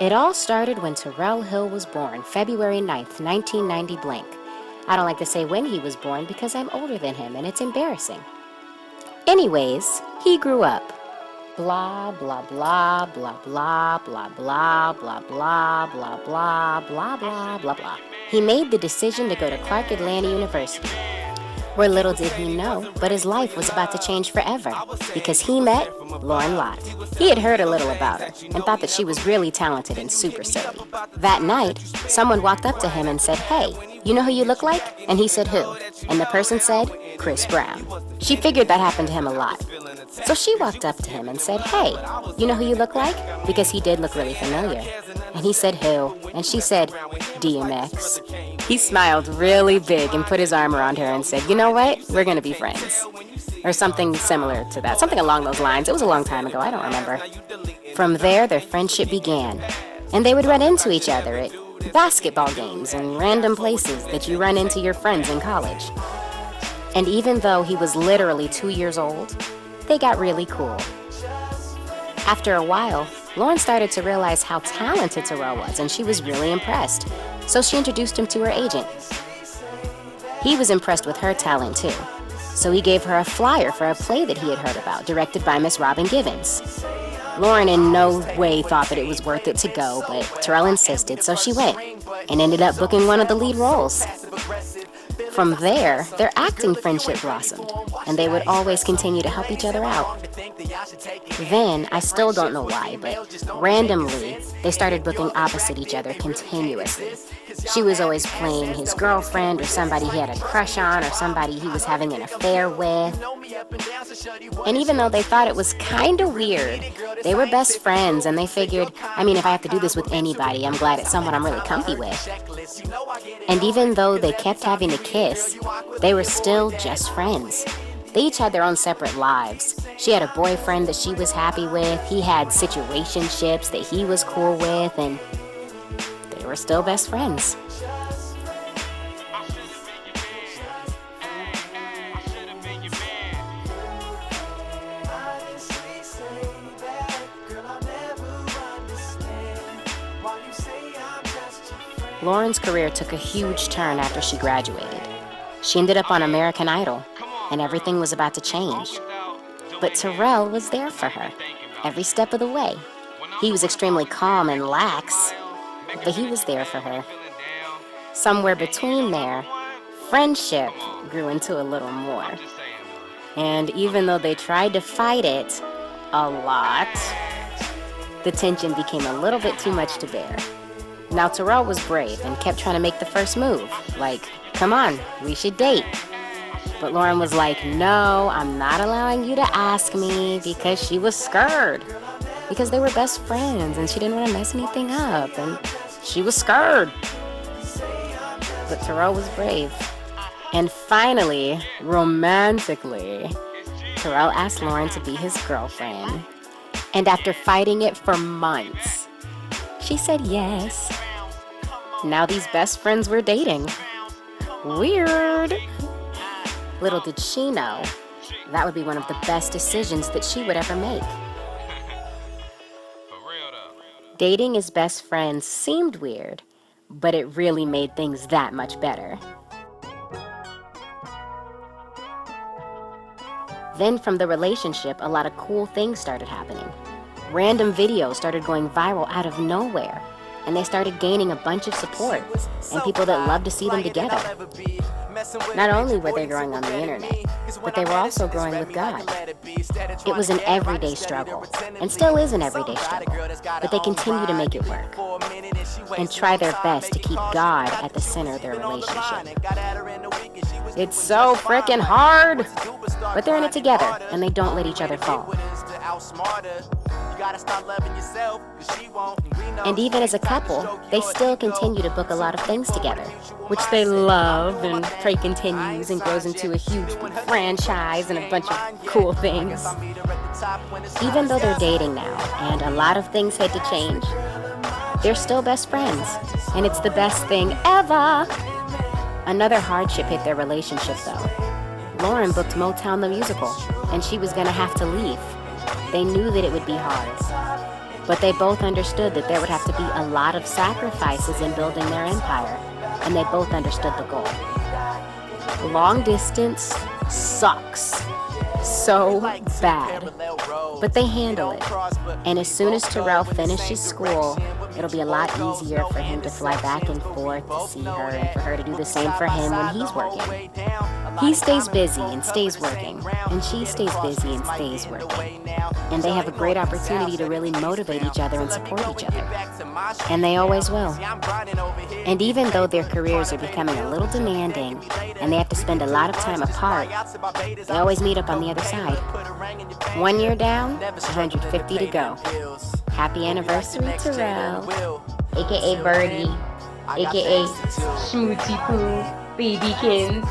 It all started when Terayle Hill was born, February 9th, 1990 blank. I don't like to say when he was born because I'm older than him and it's embarrassing. Anyways, he grew up. Blah, blah, blah, blah, blah, blah, blah, blah, blah, blah, blah, blah, blah, blah, blah. He made the decision to go to Clark Atlanta University. Where little did he know, but his life was about to change forever because he met Loren Lott. He had heard a little about her and thought that she was really talented and super silly. That night, someone walked up to him and said, "Hey, you know who you look like?" And he said, "Who?" And the person said, "Chris Brown." She figured that happened to him a lot. So she walked up to him and said, "Hey, you know who you look like?" Because he did look really familiar. And he said, "Who?" And she said, "DMX." He smiled really big and put his arm around her and said, "You know what? We're going to be friends." Or something similar to that. Something along those lines. It was a long time ago. I don't remember. From there, their friendship began. And they would run into each other at basketball games and random places that you run into your friends in college. And even though he was literally 2 years old, they got really cool. After a while, Loren started to realize how talented Terayle was, and she was really impressed. So she introduced him to her agent. He was impressed with her talent too. So he gave her a flyer for a play that he had heard about, directed by Miss Robin Givens. Loren in no way thought that it was worth it to go, but Terayle insisted, so she went, and ended up booking one of the lead roles. From there, their acting friendship blossomed, and they would always continue to help each other out. Then, I still don't know why, but randomly, they started booking opposite each other continuously. She was always playing his girlfriend or somebody he had a crush on or somebody he was having an affair with. And even though they thought it was kind of weird, they were best friends and they figured, if I have to do this with anybody, I'm glad it's someone I'm really comfy with. And even though they kept having to kiss, they were still just friends. They each had their own separate lives. She had a boyfriend that she was happy with, he had situationships that he was cool with, and they were still best friends. Loren's career took a huge turn after she graduated. She ended up on American Idol, and everything was about to change. But Terayle was there for her, every step of the way. He was extremely calm and lax, but he was there for her. Somewhere between there, friendship grew into a little more. And even though they tried to fight it a lot, the tension became a little bit too much to bear. Now, Terayle was brave and kept trying to make the first move, like, "Come on, we should date." But Loren was like, "No, I'm not allowing you to ask me," because she was scared. Because they were best friends and she didn't want to mess anything up, and she was scared. But Terayle was brave. And finally, romantically, Terayle asked Loren to be his girlfriend. And after fighting it for months, she said yes. Now these best friends were dating. Weird. Little did she know, that would be one of the best decisions that she would ever make. Dating as best friends seemed weird, but it really made things that much better. Then from the relationship, a lot of cool things started happening. Random videos started going viral out of nowhere, and they started gaining a bunch of support and people that loved to see them together. Not only were they growing on the internet, but they were also growing with God. It was an everyday struggle, and still is an everyday struggle, but they continue to make it work and try their best to keep God at the center of their relationship. It's so freaking hard, but they're in it together, and they don't let each other fall. And even as a couple, they still continue to book a lot of things together, which they love and pray continues and grows into a huge franchise and a bunch of cool things. Even though they're dating now and a lot of things had to change, they're still best friends, and it's the best thing ever. Another hardship hit their relationship though. Loren booked Motown the musical, and she was gonna have to leave. They knew that it would be hard. But they both understood that there would have to be a lot of sacrifices in building their empire, and they both understood the goal. Long distance sucks so bad, but they handle it. And as soon as Terayle finishes school, it'll be a lot easier for him to fly back and forth to see her and for her to do the same for him when he's working. He stays busy and stays working, and she stays busy and stays working. And they have a great opportunity to really motivate each other and support each other. And they always will. And even though their careers are becoming a little demanding and they have to spend a lot of time apart, they always meet up on the other side. 1 year down, 150 to go. Happy anniversary, Terayle. AKA Birdie. AKA Smoochie Poo Babykins.